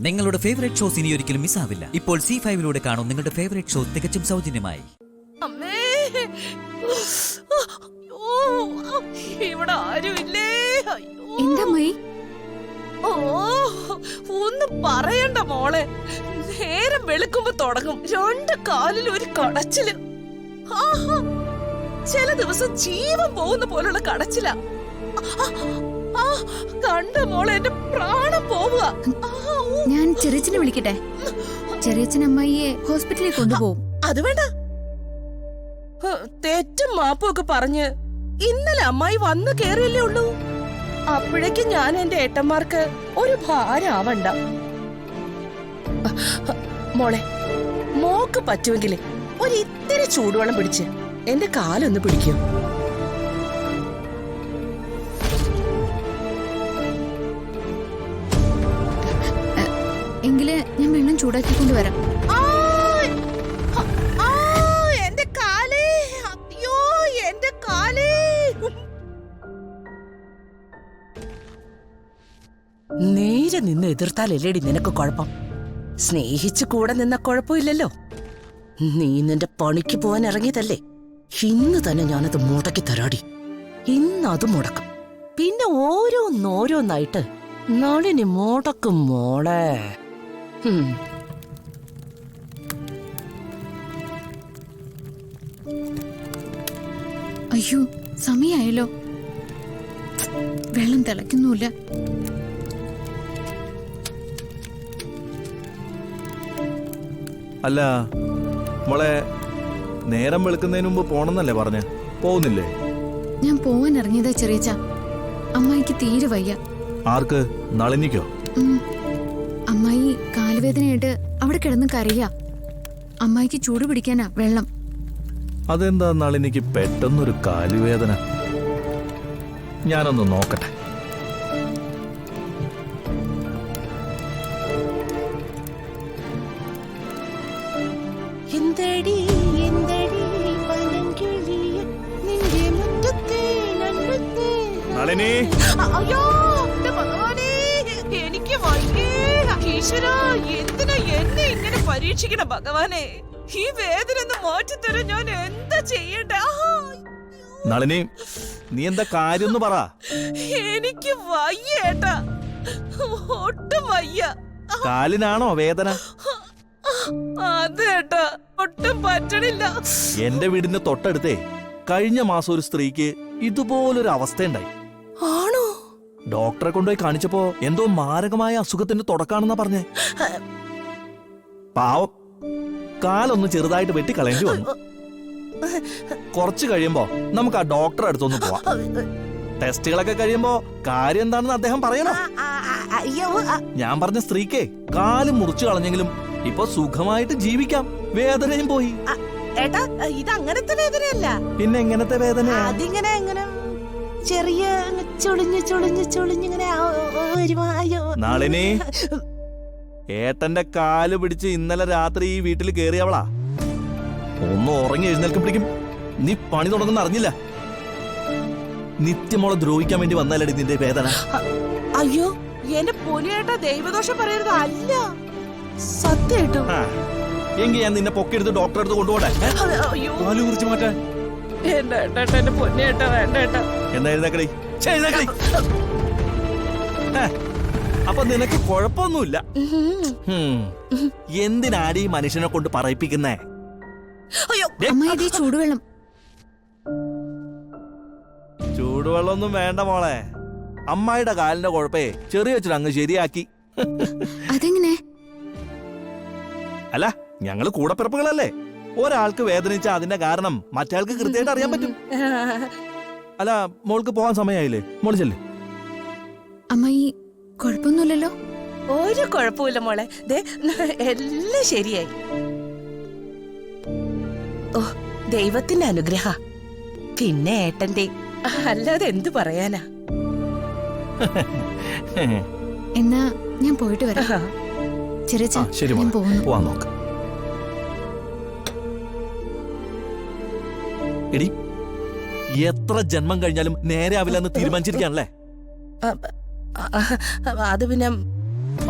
നിങ്ങളുടെ favourite shows ഇനി ഒരിക്കലും മിസ്സാവില്ല. ഇപ്പോൾ C5 കാണും നിങ്ങളുടെ ഫേവറേറ്റ് ഷോ തികച്ചും സൗജന്യമായി. അമ്മേ, ഇവിടെ ആരുമില്ലേ? എന്തായി? ഓ, ഒന്നും പറയണ്ട മോളെ. നേരം വെളുക്കുമ്പോ തുടങ്ങും രണ്ട് കാലിൽ ഒരു കടച്ചില്. ചില ദിവസം ജീവൻ പോകുന്ന പോലുള്ള കടച്ചില. കണ്ട മോളെ, എന്റെ പ്രാണം പോവുക. ഞാൻ ചെറിയച്ഛനെ വിളിക്കട്ടെ. ചെറിയച്ഛൻ അമ്മായിയെ ഹോസ്പിറ്റലിൽ കൊണ്ടുപോകും. അത് വേണ്ട. തെറ്റും മാപ്പും ഒക്കെ പറഞ്ഞ് ഇന്നലെ അമ്മായി വന്നു കേറിയല്ലേ ഉള്ളൂ. അപ്പോഴേക്കും ഞാൻ എന്റെ ഏട്ടന്മാർക്ക് ഒരു ഭാരമാവണ്ട. മോളെ, മോക്ക് പറ്റുമെങ്കിൽ ഒരു ഇത്തിരി ചൂടുവെള്ളം പിടിച്ച് എന്റെ കാലൊന്ന് പിടിക്കും. എങ്കില് ഞാൻ വെള്ളം ചൂടാക്കി കൊണ്ടുവരാം. എന്റെ കാലേ, അയ്യോ എന്റെ കാലേ. നേരെ നിന്ന് എതിർത്താലല്ലേടി നിനക്ക് കുഴപ്പം. സ്നേഹിച്ചു കൂടെ നിന്ന കുഴപ്പമില്ലല്ലോ. നീ നിന്റെ പണിക്ക് പോവാൻ ഇറങ്ങിയതല്ലേ. ഇന്ന് തന്നെ ഞാനത് മുടക്കി തരാടി. ഇന്ന് അത് മുടക്കും. പിന്നെ ഓരോന്നോരോന്നായിട്ട് നളിനി മുടക്കും മോളെ. അയ്യോ, സമയായല്ലോ. വെള്ളം തിളയ്ക്കുന്നുമില്ല. അല്ല മോളെ, നേരം വെളുക്കുന്നതിന് മുമ്പ് പോണെന്നല്ലേ പറഞ്ഞ? പോകുന്നില്ലേ? ഞാൻ പോവാൻ ഇറങ്ങിയതാ ചെറിയച്ച. അമ്മായിക്ക് തീരെ വയ്യ. ആർക്ക്? നളിനിക്കോ? അമ്മായി കാലുവേദനയായിട്ട് അവിടെ കിടന്ന് കരയാ. അമ്മായിക്ക് ചൂട് പിടിക്കാനാ വെള്ളം. അതെന്താ നളിനിക്ക് പെട്ടെന്നൊരു കാലുവേദന? ഞാനൊന്ന് നോക്കട്ടെ. നളിനി, അയ്യോ ഭഗവാനേ, എനിക്ക് വയ്യേ. ഈശ്വരാ, എന്തിനാ എന്നെ ഇങ്ങനെ പരീക്ഷിക്കണം ഭഗവാനെ? ഈ വേദന ഒന്ന് മാറ്റിത്തരാൻ ഞാൻ എന്താ ചെയ്യണ്ടേ? നളിനി, നീ എന്താ കാര്യം പറ. എനിക്ക് വയ്യേട്ടാ, ഒട്ടും വയ്യ. കാലിനാണോ വേദന? അതേട്ടാ, ഒട്ടും പറ്റണില്ല. എന്റെ വീടിന്റെ തൊട്ടടുത്തേ കഴിഞ്ഞ മാസം ഒരു സ്ത്രീക്ക് ഇതുപോലൊരു അവസ്ഥയുണ്ടായി. ആണോ? ഡോക്ടറെ കൊണ്ടുപോയി കാണിച്ചപ്പോ എന്തോ മാരകമായ അസുഖത്തിന്റെ തുടക്കാണെന്നാ പറഞ്ഞേ. പാവം, കാലൊന്ന് ചെറുതായിട്ട് വെട്ടിക്കളയേണ്ടി വന്നു. കുറച്ച് കഴിയുമ്പോ നമുക്ക് ആ ഡോക്ടറെ അടുത്തൊന്ന് പോവാം. ടെസ്റ്റുകളൊക്കെ കഴിയുമ്പോ കാര്യം എന്താണെന്ന് അദ്ദേഹം പറയണം. ഞാൻ പറഞ്ഞ സ്ത്രീക്ക് കാല് മുറിച്ചു കളഞ്ഞെങ്കിലും ഇപ്പൊ സുഖമായിട്ട് ജീവിക്കാം. വേദനയും പോയി. ഏട്ടാ, ഇത് അങ്ങനത്തെ വേദനയല്ല. പിന്നെ എങ്ങനത്തെ വേദനയാ? അതിങ്ങനെ എങ്ങനെ ചെറിയ ചൊളിഞ്ഞിങ്ങനെ. നളിനി, ഏട്ടന്റെ കാല് പിടിച്ച് ഇന്നലെ രാത്രി ഈ വീട്ടിൽ കേറിയവളാ. ഒന്ന് ഉറങ്ങി എഴുന്നേൽക്കുമ്പോഴേക്കും നീ പണി തുടങ്ങുന്ന അറിഞ്ഞില്ല. നിത്യമോളെ ദ്രോഹിക്കാൻ വേണ്ടി വന്നാലടി നിന്റെ വേദന. അയ്യോ എന്റെ പൊലിയേട്ടാ, ദൈവദോഷം പറയരുത്. അല്ല, സത്യായിട്ടും. എങ്കിൽ ഞാൻ നിന്നെ പൊക്കെടുത്ത് ഡോക്ടറെ അടുത്ത് കൊണ്ടുപോട്ടെ. കാല് കുറിച്ച് മാറ്റാൻ. എന്റെ പൊന്നിയേട്ടാ, വേണ്ട ഏട്ടാ. എന്നാ എഴുന്നേക്കടി. അപ്പൊ നിനക്ക് കുഴപ്പമൊന്നുമില്ല. എന്തിനാടി മനുഷ്യനെ കൊണ്ട് പറയിപ്പിക്കുന്നേ? അമ്മായി, ചൂടുവെള്ളം. ചൂടുവെള്ളമൊന്നും വേണ്ട മോളെ. അമ്മായിയുടെ കാലിന്റെ കുഴപ്പേ ചെറിയ വെച്ചിട്ട് അങ്ങ് ശരിയാക്കി. അതെങ്ങനെ? അല്ല, ഞങ്ങള് കൂടപ്പിറപ്പുകളല്ലേ. ഒരാൾക്ക് വേദനിച്ച അതിന്റെ കാരണം മറ്റേയാൾക്ക് കൃത്യമായിട്ട് അറിയാൻ പറ്റും. അല്ല, മോൾക്ക് പോകാൻ സമയമായില്ലേ? മോള് ചെല്ലേ. അമ്മായി, കുഴപ്പമൊന്നുമില്ലല്ലോ? ഒരു കുഴപ്പമില്ല മോളെ. എല്ലാം ശരിയായി. ഓ, ദൈവത്തിന്റെ അനുഗ്രഹ. പിന്നെ ഏട്ടന്റെ. അല്ലാതെ എന്തു പറയാനാ. എന്നാ ഞാൻ പോയിട്ട് വരാം. ചെറിയച്ച, ഞാൻ പോകുന്നു. പോവാൻ നോക്ക്. എടി, എത്ര ജന്മം കഴിഞ്ഞാലും നേരെ ആവില്ലെന്ന് തീരുമാനിച്ചിരിക്കാണല്ലേ? അത് പിന്നെ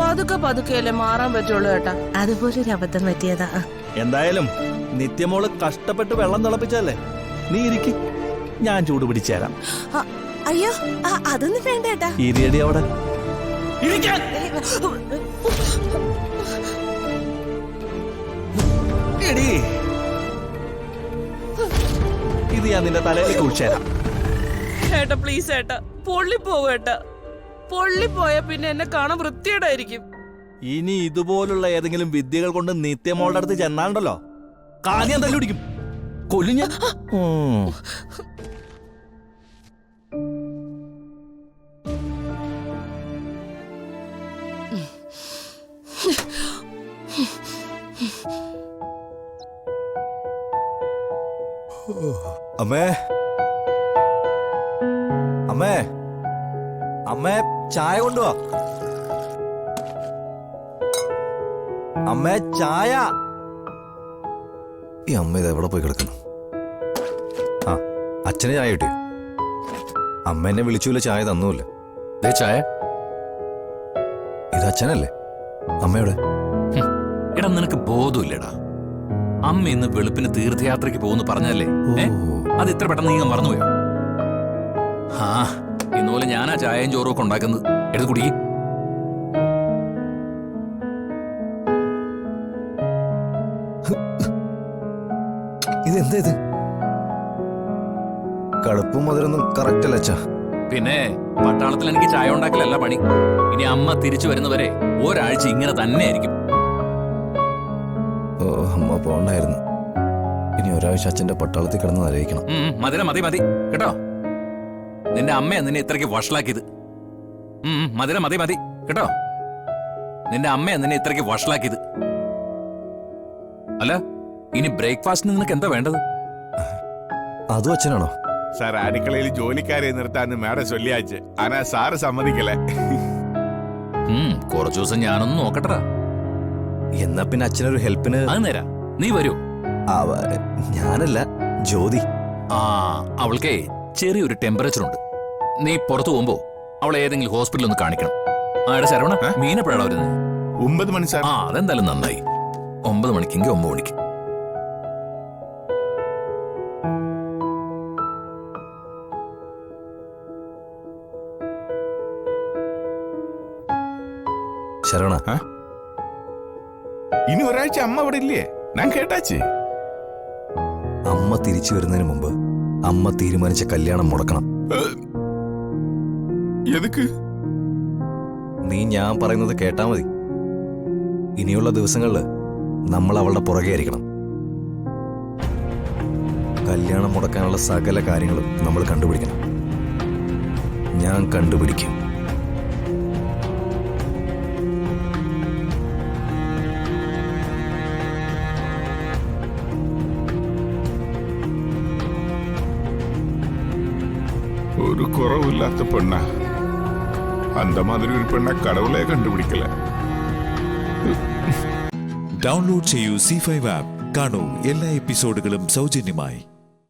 പതുക്കെ പതുക്കെയല്ലേ മാറാൻ പറ്റുള്ളൂ ഏട്ടാ. അതുപോലെ ഒരു അബദ്ധം പറ്റിയതാ. എന്തായാലും നിത്യമോള് കഷ്ടപ്പെട്ട് വെള്ളം തിളപ്പിച്ചല്ലേ. നീ ഇരിക്കി, ഞാൻ ചൂട് പിടിച്ചേരാം. അയ്യോ അതൊന്നും വേണ്ട ഏട്ടാ. ഇരിയടി അവിടെ ഇരിക്കാൻ. എടീ, ഇത് ഞാൻ നിന്റെ തലയിലേക്ക് ഒഴിച്ചേരാം. ഏട്ടാ പ്ലീസ് ഏട്ടാ, പൊള്ളിപ്പോകും ഏട്ടാ. പൊള്ളിപ്പോയ പിന്നെ എന്നെ കാണാൻ വൃത്തിയേടായിരിക്കും. ഇനി ഇതുപോലുള്ള ഏതെങ്കിലും വിദ്യകൾ കൊണ്ട് നിത്യമോളുടെ അടുത്ത് ചെന്നാലുണ്ടല്ലോ, കാര്യം തല്ലി പിടിക്കും, കൊല്ലും ഞാൻ. അമ്മേ, അമ്മേ, അമ്മേ, ചായ കൊണ്ടുവാ. അമ്മേ, ചായ. ഈ അമ്മ ഇത് എവിടെ പോയി കിടക്കുന്നു? ആ, അച്ഛന് ചായ കിട്ടിയോ? അമ്മ എന്നെ വിളിച്ചില്ല, ചായ തന്നുമില്ല. ദേ ചായ. ഇത് അച്ഛനല്ലേ? അമ്മയുടെ എടാ, നിനക്ക് ബോധമില്ലടാ. അമ്മ ഇന്ന് വെളുപ്പിന് തീർത്ഥയാത്രയ്ക്ക് പോകുന്നു പറഞ്ഞല്ലേ? അത് ഇത്ര പെട്ടെന്ന് നീ മറന്നുപോയോ? ആ, ഇന്നുപോലെ ഞാനാ ചായയും ചോറും ഒക്കെ ഉണ്ടാക്കുന്നത്. എടുത്ത് കുടിക്കും. ഇതെന്താ ഇത്? കടുപ്പും മധുരൊന്നും കറക്റ്റ് അല്ല അച്ഛാ. പിന്നെ പട്ടാളത്തിൽ എനിക്ക് ചായ ഉണ്ടാക്കലല്ല പണി. ഇനി അമ്മ തിരിച്ചു വരുന്നവരെ ഒരാഴ്ച ഇങ്ങനെ തന്നെ ആയിരിക്കും. ഓ, അമ്മ പോണ്ടായിരുന്നു. ഇനി ഒരാഴ്ച അച്ഛന്റെ പട്ടാളത്തിൽ കിടന്ന് ആലോചിക്കണം. മധുര മതി മതി കേട്ടോ. നിന്റെ അമ്മയാ നിന്നെ ഇത്രയ്ക്ക് വഷളാക്കിയത്. മധുര മതി മതി കേട്ടോ. നിന്റെ അമ്മയാ നിന്നെ ഇത്രയ്ക്ക് വഷളാക്കിയത്. അല്ല, ഇനി ബ്രേക്ക്ഫാസ്റ്റിന് നിനക്ക് എന്താ വേണ്ടത്? അതും അച്ഛനാണോ? സാർ, അടുക്കളയിൽ ജോലിക്കാരെ നിർത്താന്ന് മാഡം ചൊല്ലിയാച്ച്. ആനാ സാറ് സമ്മതിക്കല്ലേ? കുറച്ചു ദിവസം ഞാനൊന്ന് നോക്കട്ടെടാ. എന്നാ പിന്നെ അച്ഛനൊരു ഹെൽപ്പിന്. അത് നേരാ, നീ വരൂ. ഞാനല്ല, ജ്യോതി. ആ, അവൾക്കേ ചെറിയൊരു ടെമ്പറേച്ചർ ഉണ്ട്. നീ പുറത്തു പോകുമ്പോ അവളെ ഏതെങ്കിലും ഹോസ്പിറ്റലിൽ ഒന്ന് കാണിക്കണം. ആടെ ശരവണ, മീനെപ്പോഴാണ് വരുന്നത്? 9 മണി സാർ. ആ, അതെന്തായാലും നന്നായി. 9 മണിക്കെങ്കിൽ 9 മണിക്ക്. ശരവണ, ഇനി ഒരാഴ്ച അമ്മ ഇവിടെ ഇല്ലേ? ഞാൻ കേട്ടാച്ചേ. അമ്മ തിരിച്ചു വരുന്നതിന് മുമ്പ് അമ്മ തീരുമാനിച്ച കല്യാണം മുടക്കണം. എതുക്ക്? നീ ഞാൻ പറയുന്നത് കേട്ടാ മതി. ഇനിയുള്ള ദിവസങ്ങളില് നമ്മൾ അവളുടെ പുറകെ ആയിരിക്കണം. കല്യാണം മുടക്കാനുള്ള സകല കാര്യങ്ങളും നമ്മൾ കണ്ടുപിടിക്കണം. ഞാൻ കണ്ടുപിടിക്കും. ഒരു കുറവില്ലാത്ത പെണ്ണ. അന്ത മാതിരി ഒരു പെണ്ണ കടവുളെ കണ്ടുപിടിക്കല. ഡൗൺലോഡ് ചെയ്യൂ C5 ആപ്പ്. കാണൂ എല്ലാ എപ്പിസോഡുകളും സൗജന്യമായി.